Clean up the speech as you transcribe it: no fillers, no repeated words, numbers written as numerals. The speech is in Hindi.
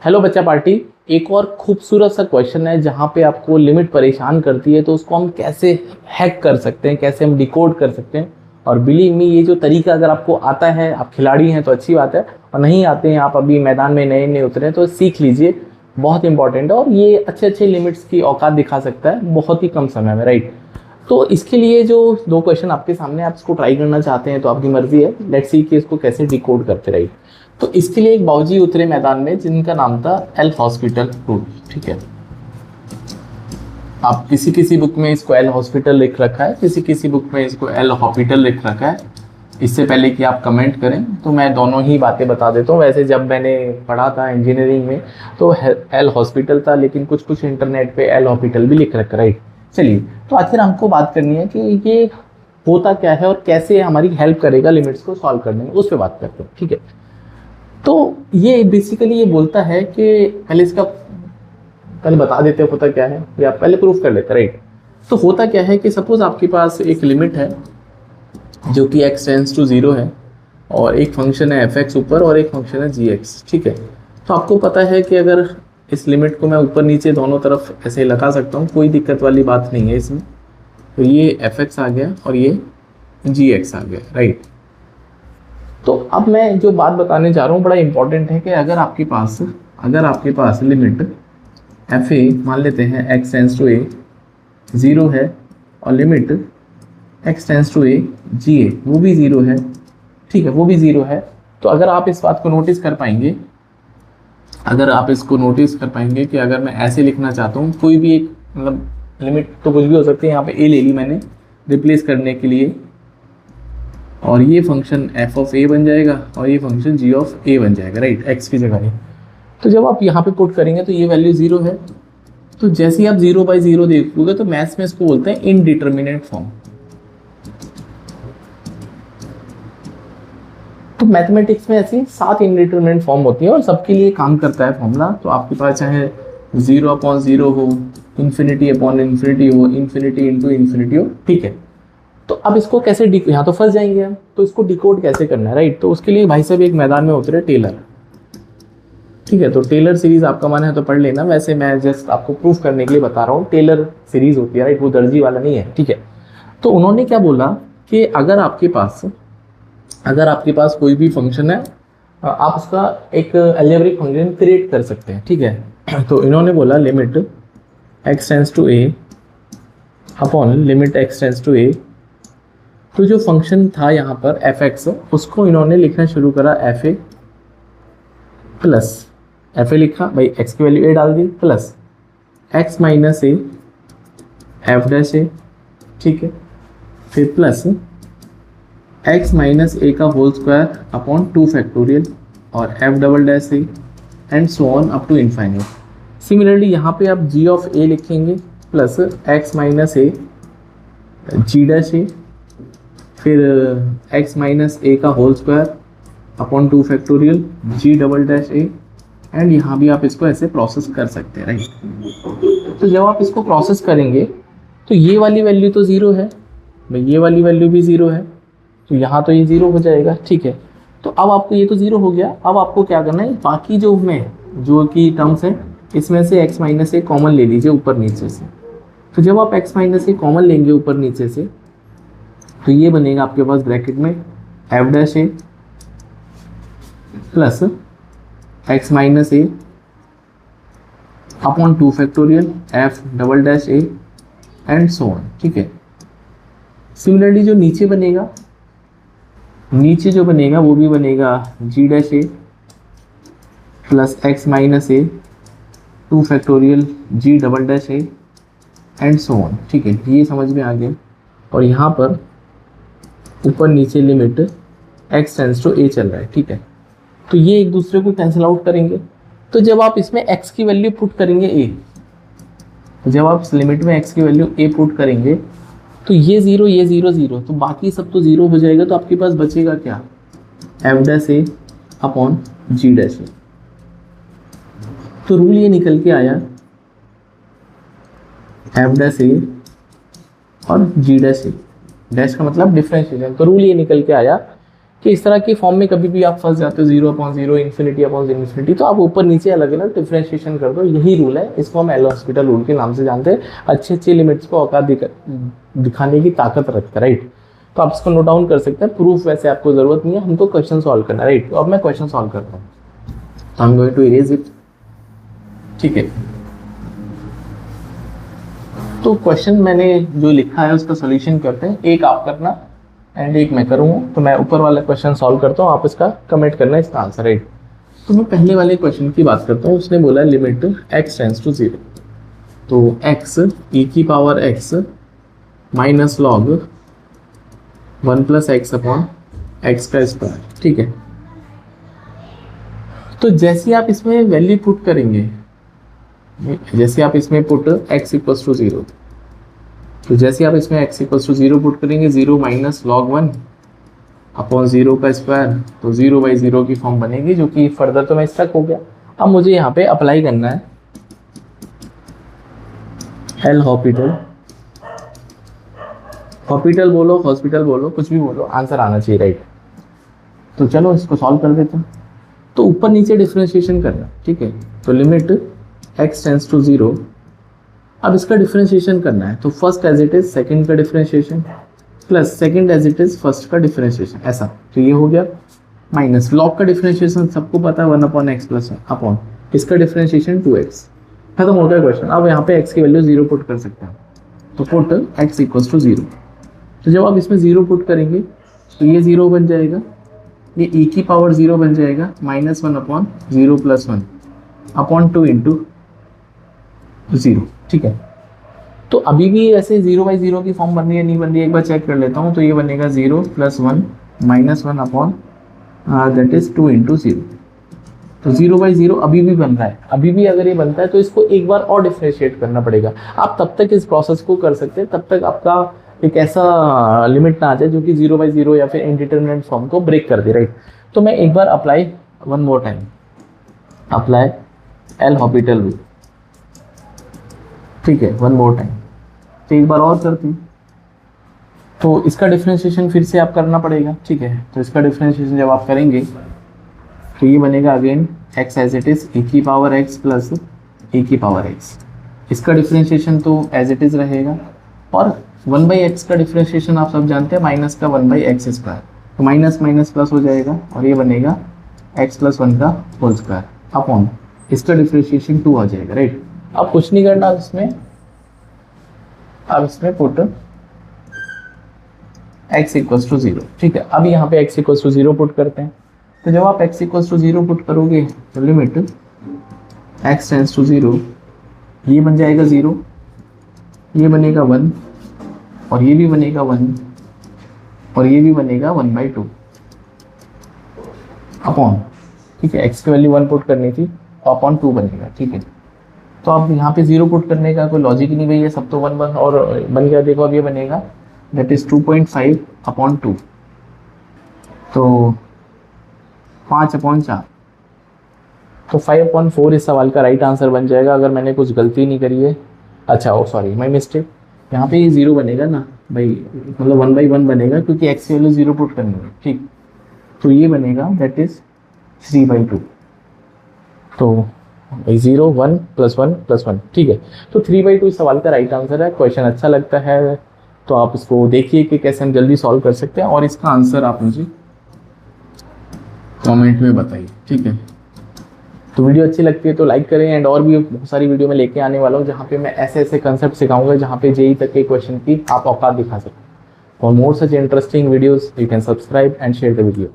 हेलो बच्चा पार्टी। एक और खूबसूरत सा क्वेश्चन है जहाँ पे आपको लिमिट परेशान करती है, तो उसको हम कैसे हैक कर सकते हैं, कैसे हम डिकोड कर सकते हैं। और बिलीव मी, ये जो तरीका अगर आपको आता है, आप खिलाड़ी हैं तो अच्छी बात है, और नहीं आते हैं, आप अभी मैदान में नए नए उतरे हैं, तो सीख लीजिए। बहुत इंपॉर्टेंट है और ये अच्छे अच्छे लिमिट्स की औकात दिखा सकता है बहुत ही कम समय में, राइट। तो इसके लिए जो दो क्वेश्चन आपके सामने, आप इसको ट्राई करना चाहते हैं तो आपकी मर्जी है। लेट्स सी कि इसको कैसे डिकोड करते, राइट। तो इसके लिए एक बाबूजी उतरे मैदान में जिनका नाम था एल हॉस्पिटल रूल, ठीक है। आप किसी किसी बुक में इसको एल हॉस्पिटल लिख रखा है, किसी किसी बुक में इसको एल हॉस्पिटल लिख रखा है। इससे पहले कि आप कमेंट करें तो मैं दोनों ही बातें बता देता हूँ। वैसे जब मैंने पढ़ा था इंजीनियरिंग में तो एल हॉस्पिटल था, लेकिन कुछ कुछ इंटरनेट पे एल हॉस्पिटल भी लिख रखा, राइट। चलिए, तो आखिर हमको बात करनी है कि ये होता क्या है और कैसे हमारी हेल्प करेगा लिमिट्स को सॉल्व करने में, उस पर बात करते हैं, ठीक है। तो ये बेसिकली ये बोलता है कि पहले बता देते हैं होता क्या है, या पहले प्रूफ कर लेते हैं, राइट। तो होता क्या है कि सपोज आपके पास एक लिमिट है जो कि x टेंड्स टू 0 है, और एक फंक्शन है f(x) ऊपर और एक फंक्शन है g(x), ठीक है। तो आपको पता है कि अगर इस लिमिट को मैं ऊपर नीचे दोनों तरफ ऐसे लगा सकता हूँ, कोई दिक्कत वाली बात नहीं है इसमें। तो ये f(x) आ गया और ये g(x) आ गया, राइट। तो अब मैं जो बात बताने जा रहा हूँ बड़ा इंपॉर्टेंट है कि अगर आपके पास लिमिट एफ ए मान लेते हैं x टेंड्स टू a 0 है, और limit x tends to a g a वो भी 0 है, ठीक है, वो भी 0 है। तो अगर आप इस बात को नोटिस कर पाएंगे, कि अगर मैं ऐसे लिखना चाहता हूँ, कोई भी एक मतलब लिमिट तो कुछ भी हो सकती है, यहाँ पे a ले ली मैंने रिप्लेस करने के लिए, और ये फंक्शन f ऑफ a बन जाएगा और ये फंक्शन g ऑफ a बन जाएगा, राइट, x की जगह है। तो जब आप यहाँ पे पुट करेंगे तो ये वैल्यू 0 है। तो जैसे ही आप 0/0 देखोगे तो मैथ्स में इसको बोलते हैं इनडिटर्मिनेट फॉर्म। तो मैथमेटिक्स में ऐसी 7 इनडिटर्मिनेट फॉर्म होती है और सबके लिए काम करता है फॉर्मूला। तो आपके पास चाहे 0/0 हो, ∞/∞ हो, इन्फिनिटी इंटू इन्फिनिटी हो, ठीक है। तो अब इसको कैसे यहाँ तो फंस जाएंगे हम, तो इसको डिकोड कैसे करना है, राइट। तो उसके लिए भाई साहब एक मैदान में उतरे टेलर, ठीक है। तो टेलर सीरीज आपका मन है तो पढ़ लेना, वैसे मैं जस्ट आपको प्रूफ करने के लिए बता रहा हूँ। टेलर सीरीज होती है, राइट, वो दर्जी वाला नहीं है, ठीक है। तो उन्होंने क्या बोला कि अगर आपके पास कोई भी फंक्शन है, आप उसका एक अलजेब्रिक फंक्शन क्रिएट कर सकते हैं, ठीक है। तो इन्होंने बोला limit x tends to a upon limit x tends to a। तो जो फंक्शन था यहाँ पर f(x), उसको इन्होंने लिखना शुरू करा fa प्लस fa लिखा भाई, x की वैल्यू a डाल दी, plus x minus a f dash a, ठीक है। फिर प्लस x माइनस a का होल स्क्वायर अपॉन 2 फैक्टोरियल और f double dash a and so on up to infinite. Similarly यहाँ पे आप g ऑफ a लिखेंगे plus x minus a g dash a, फिर x माइनस a का whole square upon 2 factorial g double dash a, and यहाँ भी आप इसको ऐसे प्रोसेस कर सकते हैं, राइट। तो जब आप इसको प्रोसेस करेंगे तो ये वाली वैल्यू तो 0 है भाई, ये वाली वैल्यू भी 0 है, तो यहाँ तो ये 0 हो जाएगा, ठीक है। तो अब आपको ये तो 0 हो गया। अब आपको क्या करना है, बाकी जो की टर्म्स है इसमें से x माइनस a कॉमन ले लीजिए ऊपर नीचे से। तो जब आप x माइनस a कॉमन लेंगे ऊपर नीचे से, तो ये बनेगा आपके पास ब्रैकेट में f dash a plus x minus a upon 2 factorial f double dash a and so on, ठीक है। सिमिलरली जो नीचे जो बनेगा वो भी बनेगा g dash a plus x minus a 2 factorial g double dash a and so on, ठीक है। ये समझ में आ गया। और यहाँ पर ऊपर नीचे limit x tends to a चल रहा है, ठीक है। तो ये एक दूसरे को कैंसिल आउट करेंगे। तो जब आप इसमें x की वैल्यू पुट करेंगे a, जब आप इस लिमिट में x की वैल्यू a पुट करेंगे तो ये 0 0, तो बाकी सब तो 0 हो जाएगा। तो आपके पास बचेगा क्या, f dash a upon g dash a। तो रूल ये निकल के आया f डैश a और g डैश a, डैश का मतलब डिफरेंशिएशन। तो रूल ये निकल के आया कि इस तरह की फॉर्म में कभी भी आप फंस जाते हो 0/0, इन्फिनिटी, तो आप ऊपर नीचे अलग अलग डिफ्रेंशिएशन कर दो। यही रूल है, इसको हम एल हॉस्पिटल रूल के नाम से जानते हैं। अच्छी अच्छी लिमिट्स को औकात दिखाने की ताकत रखता है, राइट। तो आप इसको नोट डाउन कर सकते हैं। प्रूफ वैसे आपको जरूरत नहीं है, हमको क्वेश्चन सॉल्व करना है, राइट। तो अब मैं क्वेश्चन सॉल्व करता हूँ, तो I am going to erase it, ठीक है। तो क्वेश्चन मैंने जो लिखा है उसका सोल्यूशन करते हैं, एक आप करना एंड एक मैं करूँगा। तो मैं ऊपर वाला क्वेश्चन सॉल्व करता हूँ, आप इसका कमेंट करना इसका आंसर, राइट। तो मैं पहले वाले क्वेश्चन की बात करता हूँ। उसने बोला लिमिट x टेंड्स टू 0, तो x e की power x minus log 1 + x upon x का स्क्वायर, ठीक है। तो जैसे आप इसमें वैल्यू पुट करेंगे, जैसे आप इसमें पुट x = 0, तो जैसे आप इसमें x = 0 पुट करेंगे, 0 माइनस लॉग 1 अपॉन 0 का स्क्वायर, तो 0/0 की फॉर्म बनेगी, जो कि फर्दर तो मैं स्टक हो गया। अब मुझे यहाँ पे अप्लाई करना है एल हॉस्पिटल बोलो, हॉस्पिटल बोलो, कुछ भी बोलो, आंसर आना चाहिए, राइट। तो चलो इसको सॉल्व कर देते हैं। तो ऊपर नीचे डिफरेंशिएशन करना, ठीक है। तो लिमिट x टेंड्स टू 0, अब इसका डिफरेंशिएशन करना है। तो first as it is second का differentiation plus second as it is first का डिफरेंशिएशन, ऐसा। तो ये हो गया माइनस लॉग का डिफरेंशिएशन सबको पता है 1/x + अपॉन इसका डिफरेंशिएशन 2x, खत्म हो गया क्वेश्चन। अब यहाँ पे x की वैल्यू 0 पुट कर सकते हैं, तो पुट x = 0। तो जब आप इसमें 0 पुट करेंगे तो ये 0 बन जाएगा, ये e की पावर 0 बन जाएगा, -1/0 + 1 अपॉन 2 × 0, ठीक है। तो अभी भी ऐसे 0/0 की फॉर्म बन रही है, नहीं बन रही है, एक बार चेक कर लेता हूँ। तो ये बनेगा 0 + 1 -1 अपॉन दैट इज 2 × 0। तो 0/0 अभी भी बन रहा है। अभी भी अगर ये बनता है तो इसको एक बार और डिफरेंशिएट करना पड़ेगा। आप तब तक इस प्रोसेस को कर सकते हैं, तब तक आपका एक ऐसा लिमिट ना आ जाए जो कि 0/0 या फिर इनडिटरमिनेट फॉर्म को ब्रेक कर दे, राइट। तो मैं एक बार apply one more time, apply L'Hospital rule, ठीक है, वन मोर टाइम। तो एक बार और करती हूँ, तो इसका डिफरेंशिएशन फिर से आप करना पड़ेगा, ठीक है। तो इसका डिफरेंशिएशन जब आप करेंगे तो ये बनेगा again x as it is e की पावर x प्लस e की पावर x। इसका डिफरेंशिएशन तो एज इट इज रहेगा, और 1/x का डिफरेंशिएशन आप सब जानते हैं, माइनस का 1/x², तो माइनस माइनस प्लस हो जाएगा और ये बनेगा x + 1 का होल स्क्वायर अपॉन इसका डिफरेंशिएशन 2 आ जाएगा, राइट। अब कुछ नहीं करना इसमें, अब इसमें पुट x = 0, ठीक है। अब यहाँ पे x = 0 पुट करते हैं। तो जब आप x = 0 पुट करोगे तो लिमिट x टेंड्स टू 0, ये बन जाएगा 0, ये बनेगा 1, और ये भी बनेगा 1, और ये भी बनेगा 1/2 अपॉन, ठीक है। x की वैल्यू 1 पुट करनी थी, अपॉन 2 बनेगा, ठीक है। तो अब यहाँ पे 0 पुट करने का कोई लॉजिक नहीं भैया, सब तो 1 और बन गया। देखो अब ये बनेगा दैट इज 2.5/2, तो 5/4, तो 5/4 इस सवाल का राइट आंसर बन जाएगा, अगर मैंने कुछ गलती नहीं करी है। अच्छा, ओ सॉरी, माय मिस्टेक, यहाँ पे ये 0 बनेगा ना भाई, मतलब 1/1 बनेगा, क्योंकि x की वैल्यू 0 पुट करनी है, ठीक। तो ये बनेगा दैट इज 3/2, तो 0 1 + 1 + 1, ठीक है। तो 3/2 इस सवाल का राइट आंसर है। क्वेश्चन अच्छा लगता है तो आप इसको देखिए कि कैसे हम जल्दी सॉल्व कर सकते हैं, और इसका आंसर आप मुझे कमेंट में बताइए, ठीक है। तो वीडियो अच्छी लगती है तो लाइक करें, एंड और भी बहुत सारी वीडियो में लेके आने वाला हूँ जहाँ पे मैं ऐसे ऐसे कंसेप्ट सिखाऊंगा जहाँ पे जेई तक के क्वेश्चन की आप औकात दिखा सकें। For more such interesting videos you can subscribe and share the video.